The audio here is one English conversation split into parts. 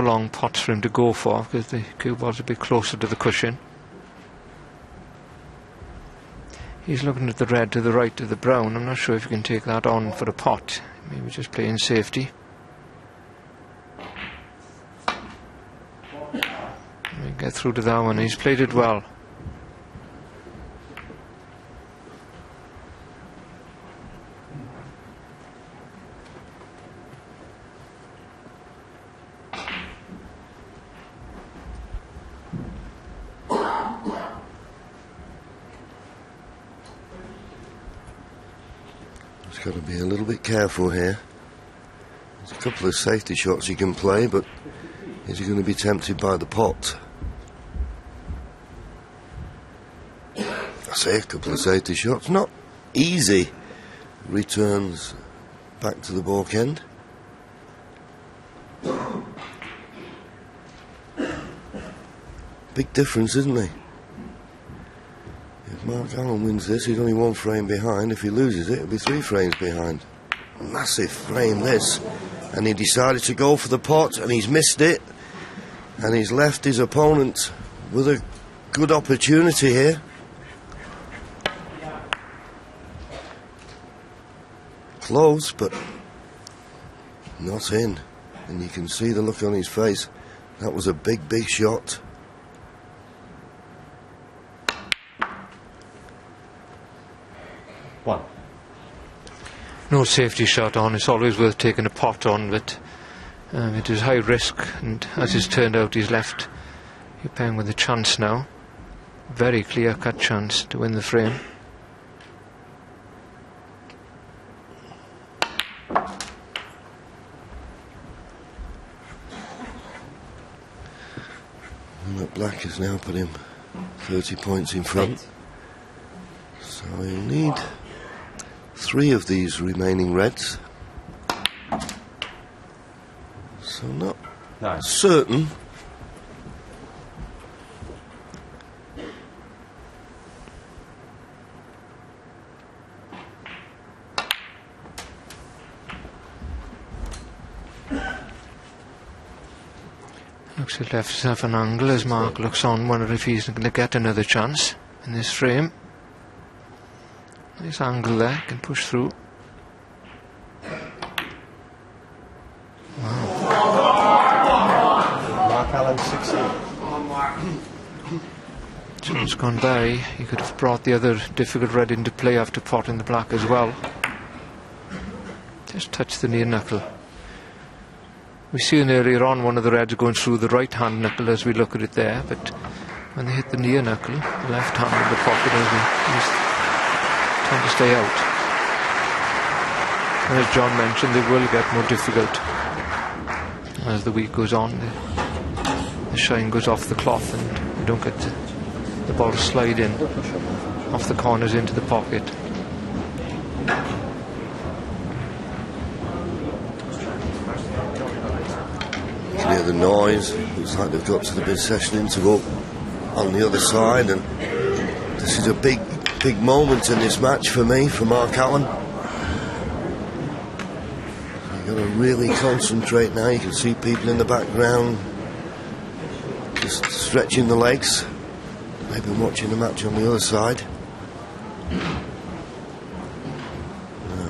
long pots for him to go for, because the cue ball's a bit closer to the cushion. He's looking at the red to the right of the brown. I'm not sure if you can take that on for a pot. Maybe just playing safety. Get through to that one. He's played it well. He's got to be a little bit careful here. There's a couple of safety shots he can play, but is he going to be tempted by the pot? I say a couple of safety shots, not easy returns back to the baulk end. Big difference, isn't he? If Mark Allen wins this, he's only 1 frame behind. If he loses it, he'll be 3 frames behind. Massive frame this, and he decided to go for the pot, and he's missed it, and he's left his opponent with a good opportunity here. Close, but not in, and you can see the look on his face. That was a big, big shot. One. No safety shot on. It's always worth taking a pot on, but it is high risk, and as it's turned out, he's left You're playing with a chance now. Very clear-cut chance to win the frame. And black has now put him 30 points in front. So he'll need 3 of these remaining reds. So not certain. Looks to left himself an angle as Mark looks on, wondering if he's going to get another chance in this frame. Nice angle there, can push through. Mark Allen 16. Chance gone by. He could have brought the other difficult red into play after potting the black as well. Just touched the near knuckle. We seen earlier on one of the reds going through the right hand knuckle as we look at it there, but when they hit the near knuckle, the left hand in the pocket is tend to stay out. And as John mentioned, they will get more difficult as the week goes on. The shine goes off the cloth and you don't get the ball slide in off the corners into the pocket. Clear the noise. Looks like they've got to the mid-session interval on the other side, and this is a big moment in this match for me, for Mark Allen. You've got to really concentrate now. You can see people in the background just stretching the legs. They've been watching the match on the other side.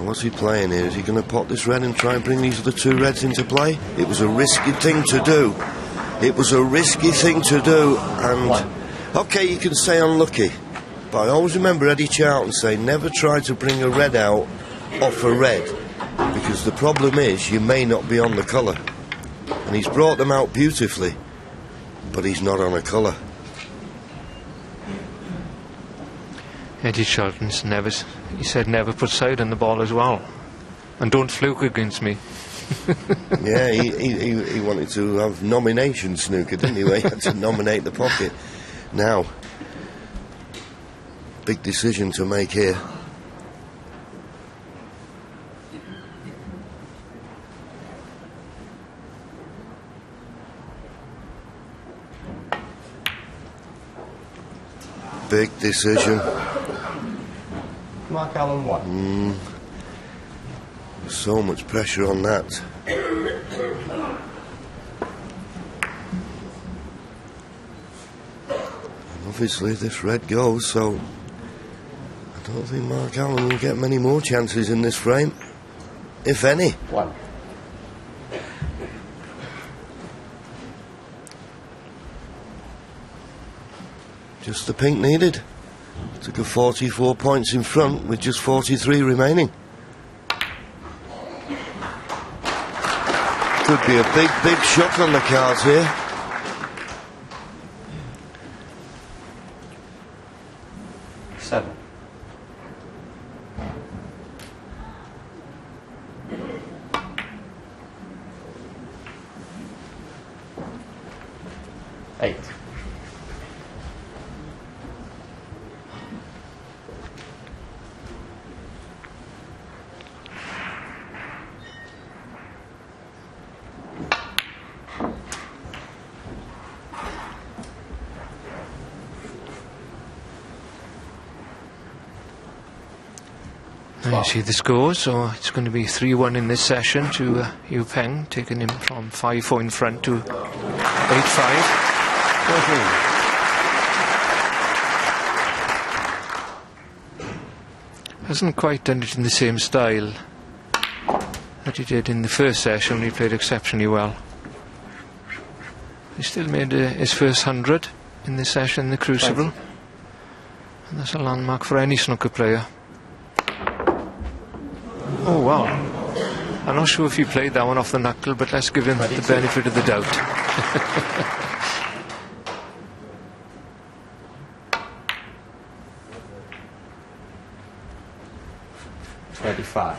What's he playing here? Is he going to pot this red and try and bring these other 2 reds into play? It was a risky thing to do. It was a risky thing to do. And, okay, you can say unlucky. But I always remember Eddie Charlton saying, never try to bring a red out off a red. Because the problem is, you may not be on the colour. And he's brought them out beautifully. But he's not on a colour. Eddie Charlton's he said never put side on the ball as well, and don't fluke against me. Yeah, he wanted to have nomination snooker, didn't he? He had to nominate the pocket. Now, big decision to make here. Big decision. Mark Allen 1. So much pressure on that. Obviously, this red goes, so I don't think Mark Allen will get many more chances in this frame, if any. 1. Just the pink needed. Took a 44 points in front with just 43 remaining. Could be a big shot on the cards here. Seven. 8. You see the scores, so it's going to be 3-1 in this session to Yu Peng, taking him from 5-4 in front to 8-5. 14. Hasn't quite done it in the same style that he did in the first session when he played exceptionally well. He still made his first 100 in this session in the Crucible. And that's a landmark for any snooker player. Oh wow. I'm not sure if he played that one off the knuckle, but let's give him the benefit of the doubt. 25.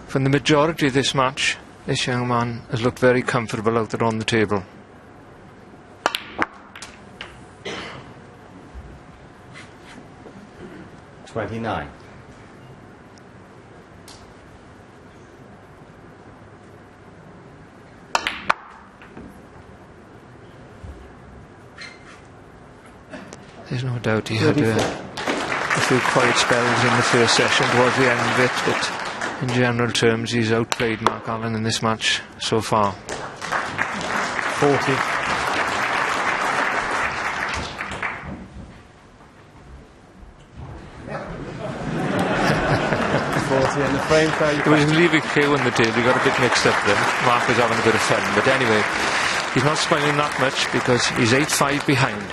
From the majority of this match, this young man has looked very comfortable out there on the table. 29. There's no doubt he had a few quiet spells in the first session towards the end of it, but in general terms he's outplayed Mark Allen in this match so far. 40. 40 and the frame fair. It was leaving CAO on the table, he got a bit mixed up then. Mark was having a bit of fun, but anyway, he's not smiling that much because he's 8-5 behind.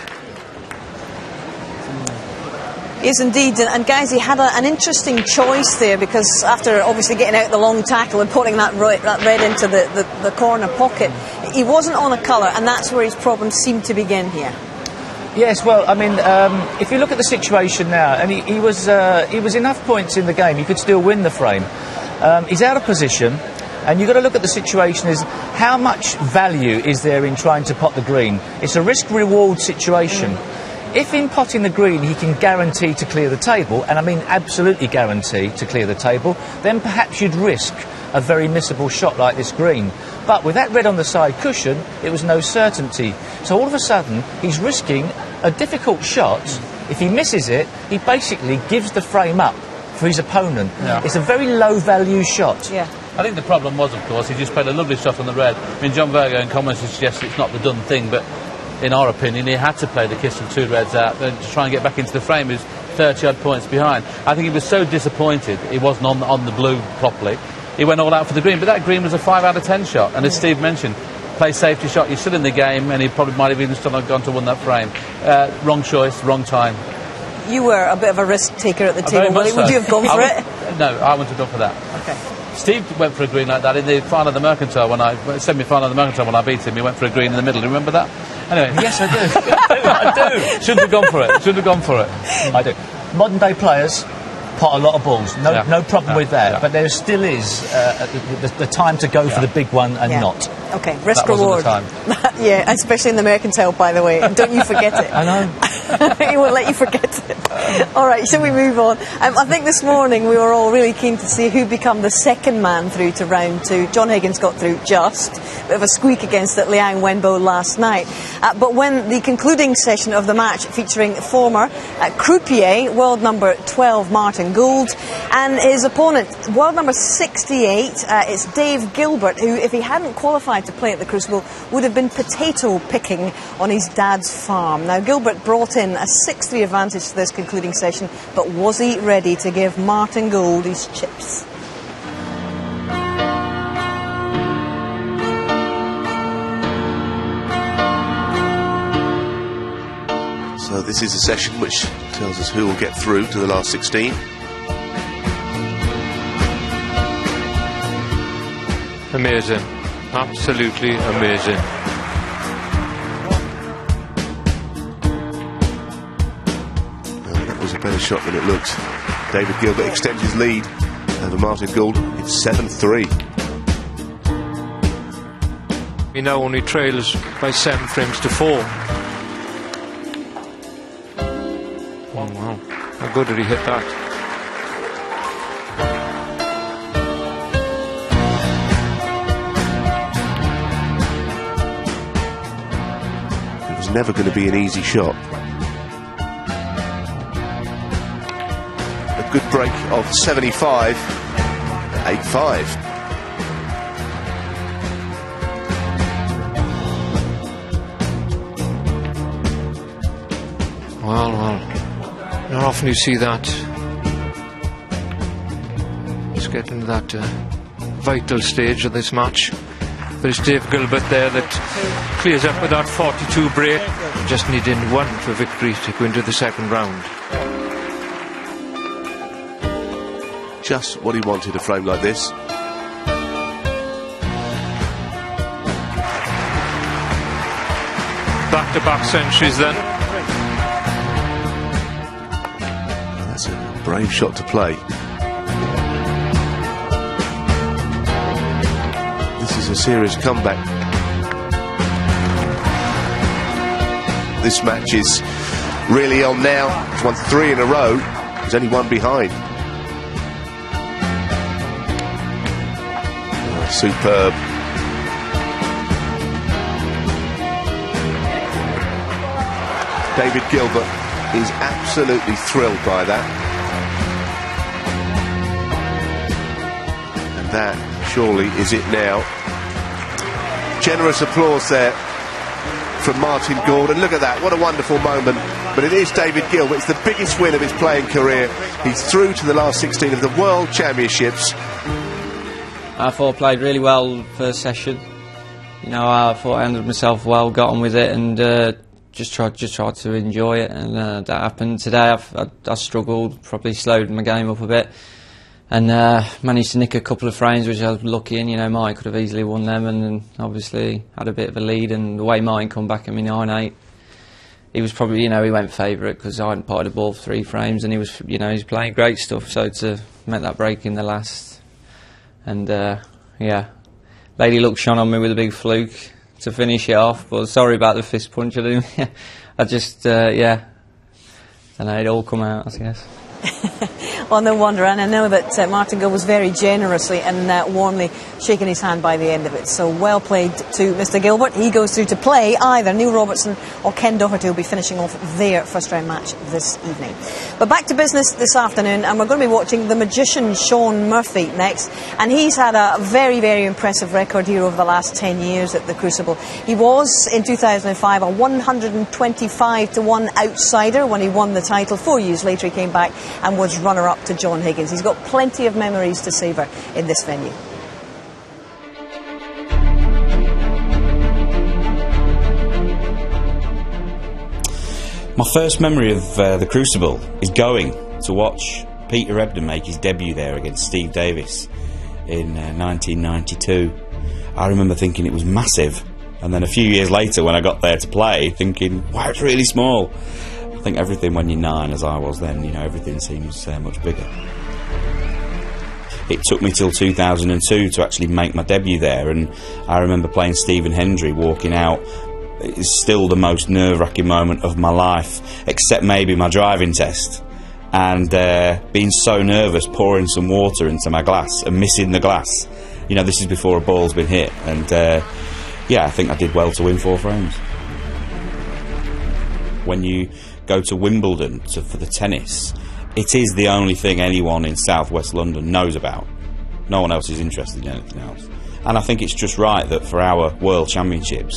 Yes, indeed. And guys, he had an interesting choice there, because after obviously getting out the long tackle and putting that red into the corner pocket, he wasn't on a colour, and that's where his problems seem to begin here. Yes, well, I mean, if you look at the situation now, and he was enough points in the game, he could still win the frame. He's out of position, and you've got to look at the situation as how much value is there in trying to pot the green. It's a risk-reward situation. If in potting the green he can guarantee to clear the table, and I mean absolutely guarantee to clear the table, then perhaps you'd risk a very missable shot like this green. But with that red on the side cushion, it was no certainty. So all of a sudden, he's risking a difficult shot. If he misses it, he basically gives the frame up for his opponent. Yeah. It's a very low-value shot. Yeah. I think the problem was, of course, he just played a lovely shot on the red. I mean, John Virgo in comments suggests it's not the done thing, but in our opinion, he had to play the kiss of two reds out to try and get back into the frame. He was 30-odd points behind. I think he was so disappointed he wasn't on the blue properly. He went all out for the green, but that green was a 5 out of 10 shot. And as Steve mentioned, play safety shot, you're still in the game, and he probably might have even still not gone to win that frame. Wrong choice, wrong time. You were a bit of a risk taker at the table. Very much so. Would you have gone for it? No, I wouldn't have gone for that. Okay. Steve went for a green like that in the final of the Mercantile semi-final of the Mercantile when I beat him. He went for a green in the middle. Do you remember that? Anyway, Yes, I do. I do. shouldn't have gone for it. Shouldn't have gone for it. I do. Modern day players pot a lot of balls. No problem with that. But there still is the time to go for the big one and not. Okay, risk That wasn't reward. the time. Yeah, especially in the Mercantile, by the way. Don't you forget it. I know. He won't let you forget it. All right, shall we move on? I think this morning we were all really keen to see who'd become the second man through to round two. John Higgins got through just. Bit of a squeak against it, Liang Wenbo last night. But when the concluding session of the match featuring former croupier, world number 12 Martin Gould, and his opponent, world number 68, it's Dave Gilbert, who, if he hadn't qualified to play at the Crucible would have been potato picking on his dad's farm. Now, Gilbert brought in a 6-3 advantage to this concluding session, but was he ready to give Martin Gould his chips? So this is a session which tells us who will get through to the last 16. Amazing. Absolutely amazing. That was a better shot than it looked. David Gilbert extends his lead over Martin Gould. It's 7-3. He now only trails by 7 frames to 4. Oh wow. How good did he hit that? Never going to be an easy shot. A good break of 75, 8-5. Well, not often you see that. Let's get into that vital stage of this match. There's Dave Gilbert there that clears up with that 42 break. Just needing 1 for victory to go into the second round. Just what he wanted, a frame like this. Back-to-back centuries then. That's a brave shot to play. This is a serious comeback. This match is really on now. He's won 3 in a row. He's only 1 behind. Oh, superb. David Gilbert is absolutely thrilled by that. And that surely is it now. Generous applause there from Martin Gould, and look at that, what a wonderful moment. But it is David Gilbert, it's the biggest win of his playing career. He's through to the last 16 of the World Championships. I thought I played really well first session. You know, I thought I handled myself well, got on with it, and just tried to enjoy it, and that happened today. I struggled, probably slowed my game up a bit, and managed to nick a couple of frames which I was lucky in. You know, Mike could have easily won them, and obviously had a bit of a lead, and the way Mike come back at me 9-8, he was probably, you know, he went favourite because I hadn't potted the ball for 3 frames, and he was, you know, he's playing great stuff. So to make that break in the last, and yeah, Lady Luck shone on me with a big fluke to finish it off, but sorry about the fist punch. I just yeah, and it all come out, I guess. Well, no wonder, and I know that Martin Gould was very generously and warmly shaking his hand by the end of it. So well played to Mr. Gilbert. He goes through to play either Neil Robertson or Ken Doherty will be finishing off their first round match this evening. But back to business this afternoon, and we're going to be watching the magician Sean Murphy next. And he's had a very, very impressive record here over the last 10 years at the Crucible. He was, in 2005, a 125-1 outsider when he won the title. 4 years later he came back and was runner-up to John Higgins. He's got plenty of memories to savour in this venue. My first memory of the Crucible is going to watch Peter Ebdon make his debut there against Steve Davis in 1992. I remember thinking it was massive, and then a few years later when I got there to play, thinking, wow, it's really small. I think everything, when you're 9, as I was then, you know, everything seems much bigger. It took me till 2002 to actually make my debut there, and I remember playing Stephen Hendry, walking out. It's still the most nerve-wracking moment of my life, except maybe my driving test, and being so nervous, pouring some water into my glass and missing the glass. You know, this is before a ball's been hit, and yeah, I think I did well to win 4 frames. When you go to Wimbledon for the tennis, it is the only thing anyone in southwest London knows about. No one else is interested in anything else. and I think it's just right that for our World Championships